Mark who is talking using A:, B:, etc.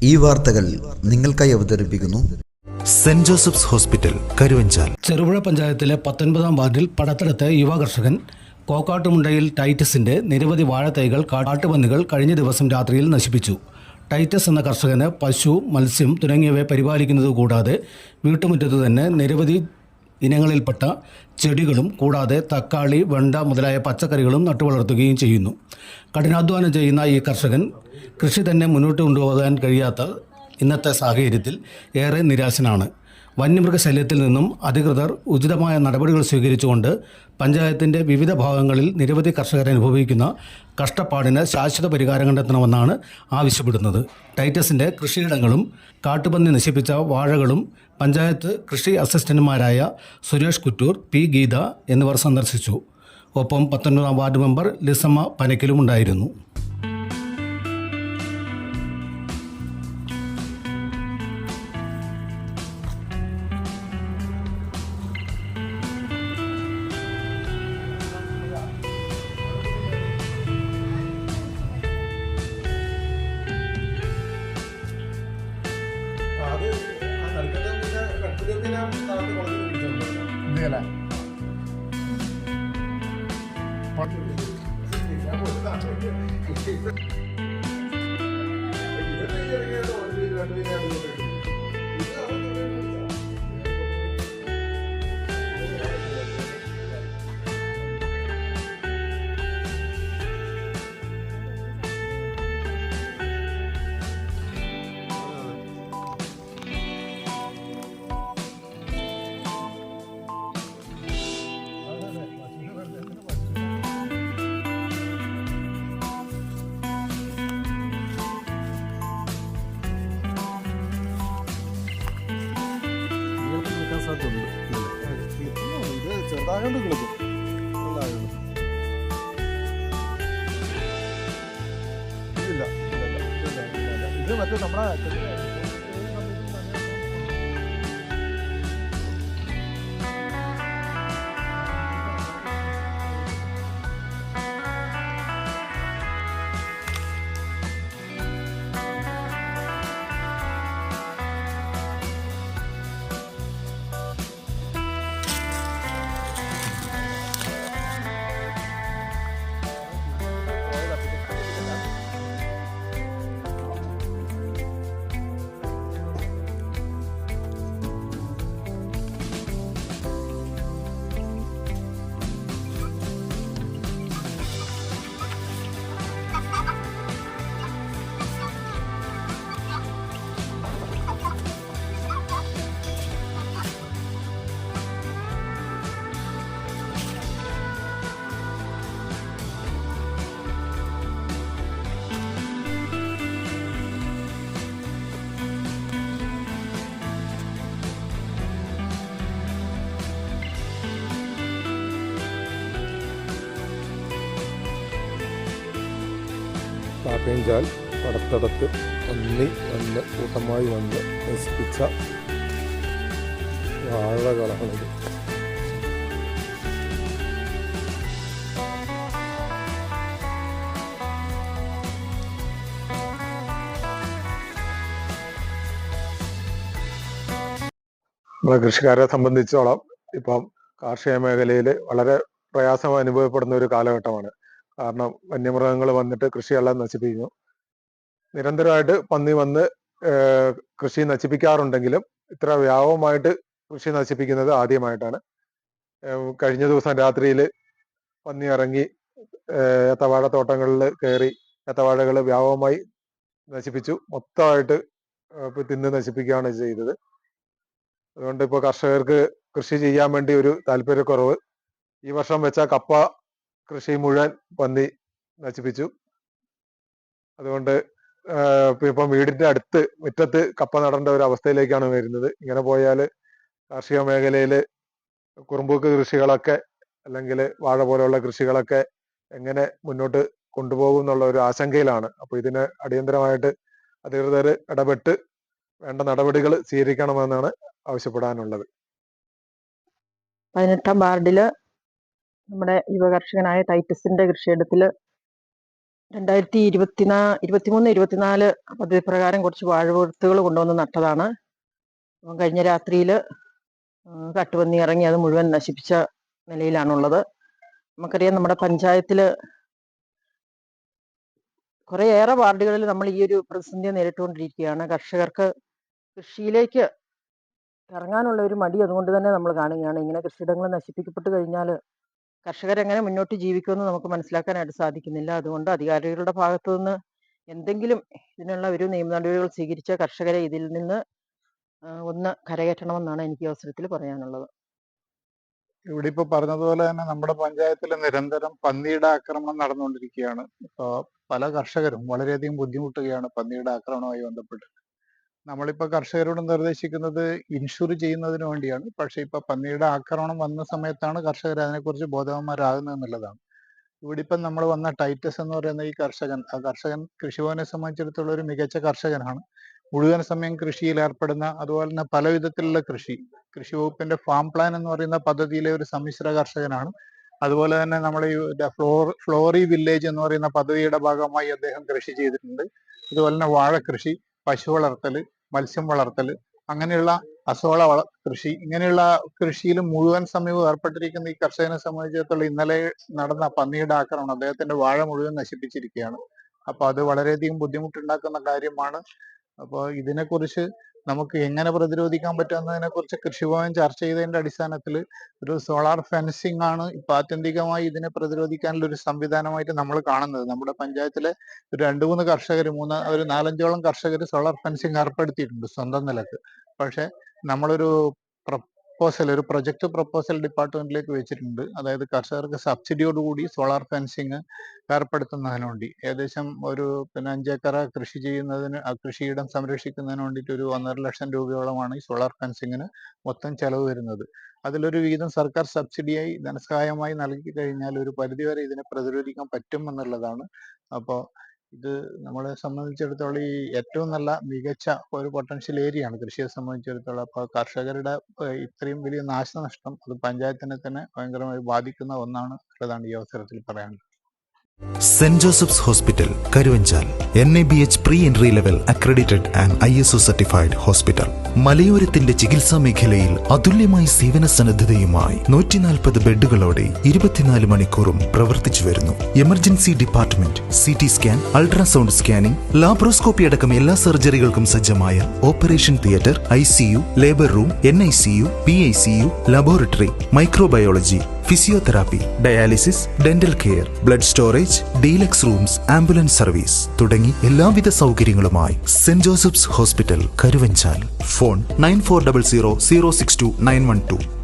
A: ഈ വാർത്തകൾ നിങ്ങൾക്കായി അവതരിപ്പിക്കുന്നു
B: saint Joseph's hospital, Karuvanchal.
C: Cherupuzha പഞ്ചായത്തിലെ 19-ാം വാർഡിൽ പടത്തടത്ത് യുവ കർഷകൻ കോക്കാട്ടുമുണ്ടയിൽ ടൈറ്റസിന്റെ നിരവധി വാഴത്തൈകൾ കാട്ടുപന്നികൾ കഴിഞ്ഞ ദിവസം രാത്രിയിൽ നശിപ്പിച്ചു. ടൈറ്റസ് എന്ന കർഷകന് പശു, മത്സ്യം തുടങ്ങിയവയെ പരിപാലിക്കുന്നത് കൂടാതെ വീട്ടുമുറ്റത്ത് തന്നെ നിരവധി ഇനങ്ങളിൽപ്പെട്ട ചെടികളും കൂടാതെ തക്കാളി, വെണ്ട മുതലായ പച്ചക്കറികളും നട്ടുവളർത്തുകയും ചെയ്യുന്നു. കഠിനാധ്വാനം ചെയ്യുന്ന ഈ കർഷകൻ കൃഷി തന്നെ മുന്നോട്ട് കൊണ്ടുപോകാൻ കഴിയാത്ത ഇന്നത്തെ സാഹചര്യത്തിൽ ഏറെ നിരാശനാണ്. വന്യമൃഗശല്യത്തിൽ നിന്നും അധികൃതർ ഉചിതമായ നടപടികൾ സ്വീകരിച്ചുകൊണ്ട് പഞ്ചായത്തിൻ്റെ വിവിധ ഭാഗങ്ങളിൽ നിരവധി കർഷകർ അനുഭവിക്കുന്ന കഷ്ടപ്പാടിന് ശാശ്വത പരിഹാരം കണ്ടെത്തണമെന്നാണ് ആവശ്യപ്പെടുന്നത്. ടൈറ്റസിൻ്റെ കൃഷിയിടങ്ങളും കാട്ടുപന്നി നശിപ്പിച്ച വാഴകളും പഞ്ചായത്ത് കൃഷി അസിസ്റ്റന്റുമാരായ സുരേഷ് കുറ്റൂർ, പി ഗീത എന്നിവർ സന്ദർശിച്ചു. ഒപ്പം 19-ാം വാർഡ് മെമ്പർ ലിസമ്മ പനക്കിലും ഉണ്ടായിരുന്നു.
D: ചെറുതായോണ്ട് കിളിക്കും. ഇല്ല ഇത് മറ്റേ നമ്മളെ കാക്കഞ്ചാൽ പടത്തടത്ത് പന്നി വന്ന് കൂട്ടമായി വന്ന് നശിപ്പിച്ച വാഴകളാണിത്. നമ്മളെ കൃഷിക്കാരെ സംബന്ധിച്ചോളം ഇപ്പം കാർഷിക മേഖലയിൽ വളരെ പ്രയാസം അനുഭവപ്പെടുന്ന ഒരു കാലഘട്ടമാണ്. കാരണം വന്യമൃഗങ്ങൾ വന്നിട്ട് കൃഷിയെല്ലാം നശിപ്പിക്കുന്നു. നിരന്തരമായിട്ട് പന്നി വന്ന് കൃഷി നശിപ്പിക്കാറുണ്ടെങ്കിലും ഇത്ര വ്യാപകമായിട്ട് കൃഷി നശിപ്പിക്കുന്നത് ആദ്യമായിട്ടാണ്. കഴിഞ്ഞ ദിവസം രാത്രിയിൽ പന്നി ഇറങ്ങി ഏത്തവാഴത്തോട്ടങ്ങളിൽ കയറി ഏത്തവാഴകൾ വ്യാപകമായി നശിപ്പിച്ചു. മൊത്തമായിട്ട് തിന്ന് നശിപ്പിക്കുകയാണ് ചെയ്തത്. അതുകൊണ്ട് ഇപ്പോൾ കർഷകർക്ക് കൃഷി ചെയ്യാൻ വേണ്ടി ഒരു താല്പര്യക്കുറവ്. ഈ വർഷം വെച്ച കപ്പ കൃഷി മുഴുവൻ പന്നി നശിപ്പിച്ചു. അതുകൊണ്ട് ഇപ്പം വീടിന്റെ അടുത്ത് മുറ്റത്ത് കപ്പ നടേണ്ട ഒരു അവസ്ഥയിലേക്കാണ് വരുന്നത്. ഇങ്ങനെ പോയാൽ കാർഷിക മേഖലയിൽ കുറുമ്പൂക്ക് കൃഷികളൊക്കെ അല്ലെങ്കിൽ വാഴ പോലെയുള്ള കൃഷികളൊക്കെ എങ്ങനെ മുന്നോട്ട് കൊണ്ടുപോകും എന്നുള്ള ഒരു ആശങ്കയിലാണ്. അപ്പോൾ ഇതിന് അടിയന്തരമായിട്ട് അധികൃതർ ഇടപെട്ട് വേണ്ട നടപടികൾ സ്വീകരിക്കണമെന്നാണ് ആവശ്യപ്പെടാനുള്ളത്.
E: 18-ാം വാർഡില് നമ്മുടെ യുവകർഷകനായ ടൈറ്റസിന്റെ കൃഷിയിടത്തിൽ 2023-24 പദ്ധതി പ്രകാരം കുറച്ച് വാഴവിത്തുകൾ കൊണ്ടുവന്ന് നട്ടതാണ്. അപ്പം കഴിഞ്ഞ രാത്രിയിൽ കാട്ടുപന്നി ഇറങ്ങി അത് മുഴുവൻ നശിപ്പിച്ച നിലയിലാണുള്ളത്. നമുക്കറിയാം, നമ്മുടെ പഞ്ചായത്തിൽ കുറേയേറെ വാർഡുകളിൽ നമ്മൾ ഈ ഒരു പ്രതിസന്ധിയെ നേരിട്ടുകൊണ്ടിരിക്കുകയാണ്. കർഷകർക്ക് കൃഷിയിലേക്ക് ഇറങ്ങാനുള്ള ഒരു മടി അതുകൊണ്ട് തന്നെ നമ്മൾ കാണുകയാണ്. ഇങ്ങനെ കൃഷിയിടങ്ങൾ നശിപ്പിക്കപ്പെട്ട് കഴിഞ്ഞാൽ കർഷകരെങ്ങനെ മുന്നോട്ട് ജീവിക്കുമെന്ന് നമുക്ക് മനസ്സിലാക്കാനായിട്ട് സാധിക്കുന്നില്ല. അതുകൊണ്ട് അധികാരികളുടെ ഭാഗത്തു നിന്ന് എന്തെങ്കിലും ഇതിനുള്ള ഒരു നിയമ നടപടികൾ സ്വീകരിച്ച കർഷകരെ ഇതിൽ നിന്ന് ഒന്ന് കരകയറ്റണമെന്നാണ് എനിക്ക് ഈ അവസരത്തിൽ പറയാനുള്ളത്.
F: ഇവിടെ ഇപ്പൊ പറഞ്ഞതുപോലെ തന്നെ നമ്മുടെ പഞ്ചായത്തിൽ നിരന്തരം പന്നിയുടെ ആക്രമണം നടന്നുകൊണ്ടിരിക്കുകയാണ്. ഇപ്പൊ പല കർഷകരും വളരെയധികം ബുദ്ധിമുട്ടുകയാണ് പന്നിയുടെ ആക്രമണവുമായി ബന്ധപ്പെട്ട്. നമ്മളിപ്പോ കർഷകരോട് നിർദ്ദേശിക്കുന്നത് ഇൻഷുർ ചെയ്യുന്നതിന് വേണ്ടിയാണ്. പക്ഷെ ഇപ്പൊ പന്നിയുടെ ആക്രമണം വന്ന സമയത്താണ് കർഷകർ അതിനെക്കുറിച്ച് ബോധവാന്മാരാകുന്നത് എന്നുള്ളതാണ്. ഇവിടെ ഇപ്പം നമ്മൾ വന്ന ടൈറ്റസ് എന്ന് പറയുന്ന ഈ കർഷകൻ, ആ കർഷകൻ കൃഷിഭവനെ സംബന്ധിച്ചിടത്തോളം ഒരു മികച്ച കർഷകനാണ്. മുഴുവൻ സമയം കൃഷിയിൽ ഏർപ്പെടുന്ന, അതുപോലെ തന്നെ പല വിധത്തിലുള്ള കൃഷി വകുപ്പിന്റെ ഫാം പ്ലാൻ എന്ന് പറയുന്ന പദ്ധതിയിലെ ഒരു സമ്മിശ്ര കർഷകനാണ്. അതുപോലെ തന്നെ നമ്മുടെ ഈ ഫ്ലോറി വില്ലേജ് എന്ന് പറയുന്ന പദ്ധതിയുടെ ഭാഗമായി അദ്ദേഹം കൃഷി ചെയ്തിട്ടുണ്ട്. അതുപോലെ തന്നെ വാഴ കൃഷി, പശു വളർത്തൽ, മത്സ്യം വളർത്തൽ, അങ്ങനെയുള്ള അസോള കൃഷി, ഇങ്ങനെയുള്ള കൃഷിയിൽ മുഴുവൻ സമയവും ഏർപ്പെട്ടിരിക്കുന്ന ഈ കർഷകനെ സംബന്ധിച്ചിടത്തോളം ഇന്നലെ നടന്ന പന്നിയുടെ ആക്രമണം അദ്ദേഹത്തിന്റെ വാഴ മുഴുവൻ നശിപ്പിച്ചിരിക്കുകയാണ്. അപ്പൊ അത് വളരെയധികം ബുദ്ധിമുട്ടുണ്ടാക്കുന്ന കാര്യമാണ്. അപ്പോൾ ഇതിനെക്കുറിച്ച് നമുക്ക് എങ്ങനെ പ്രതിരോധിക്കാൻ പറ്റുന്നതിനെ കുറിച്ച് കൃഷിഭവൻ ചർച്ച ചെയ്തതിന്റെ അടിസ്ഥാനത്തിൽ ഒരു സോളാർ ഫെൻസിങ് ആണ് ഇപ്പൊ ആത്യന്തികമായി ഇതിനെ പ്രതിരോധിക്കാനുള്ള ഒരു സംവിധാനമായിട്ട് നമ്മൾ കാണുന്നത്. നമ്മുടെ പഞ്ചായത്തിലെ ഒരു 2-3 കർഷകർ, ഒരു 4-5ഓളം കർഷകർ സോളാർ ഫെൻസിങ് ഏർപ്പെടുത്തിയിട്ടുണ്ട് സ്വന്തം നിലക്ക്. പക്ഷെ നമ്മളൊരു ഒരു പ്രൊജക്ട് പ്രപ്പോസൽ ഡിപ്പാർട്ട്മെന്റിലേക്ക് വെച്ചിട്ടുണ്ട്. അതായത് കർഷകർക്ക് സബ്സിഡിയോടുകൂടി സോളാർ ഫെൻസിങ് ഏർപ്പെടുത്തുന്നതിന് വേണ്ടി ഏകദേശം ഒരു 5 ഏക്കർ കൃഷി ചെയ്യുന്നതിന്, ആ കൃഷിയിടം സംരക്ഷിക്കുന്നതിന് വേണ്ടിയിട്ട് ഒരു 1.5 ലക്ഷം രൂപയോളമാണ് ഈ സോളാർ ഫെൻസിങ്ങിന് മൊത്തം ചെലവ് വരുന്നത്. അതിലൊരു വീതം സർക്കാർ സബ്സിഡിയായി ധനസഹായമായി നൽകി കഴിഞ്ഞാൽ ഒരു പരിധിവരെ ഇതിനെ പ്രതിരോധിക്കാൻ പറ്റും എന്നുള്ളതാണ്. അപ്പോൾ ഇത് നമ്മളെ സംബന്ധിച്ചിടത്തോളം ഈ ഏറ്റവും നല്ല മികച്ച ഒരു പൊട്ടൻഷ്യൽ ഏരിയയാണ് കൃഷിയെ സംബന്ധിച്ചിടത്തോളം. അപ്പോൾ കർഷകരുടെ ഇത്രയും വലിയ നാശനഷ്ടം അത് പഞ്ചായത്തിനെ തന്നെ ഭയങ്കരമായി ബാധിക്കുന്ന ഒന്നാണ് ഉള്ളതാണ് ഈ അവസരത്തിൽ പറയാനുള്ളത്.
B: Saint Joseph's hospital Karuvanchal NABH pre entry level accredited and ISO certified hospital. മലയോരത്തിന്റെ ചികിത്സാ മേഖലയിൽ അതുല്യമായ സേവന സന്നദ്ധതയുമായി 140 ബെഡുകളോടെ 24 മണിക്കൂറും പ്രവർത്തിച്ചു വരുന്നു. Emergency department, CT scan, ultrasound scanning, laparoscopy അടക്കം എല്ലാ സർജറികൾക്കും സജ്ജമായ operation theatre, ICU, labour room, NICU, PICU, laboratory, microbiology, physiotherapy, dialysis, dental care, blood storage, deluxe rooms, ambulance service തുടങ്ങി എല്ലാവിധ സൗകര്യങ്ങളുമായി saint Joseph's hospital Karuvanchal. Phone 9400 062 912.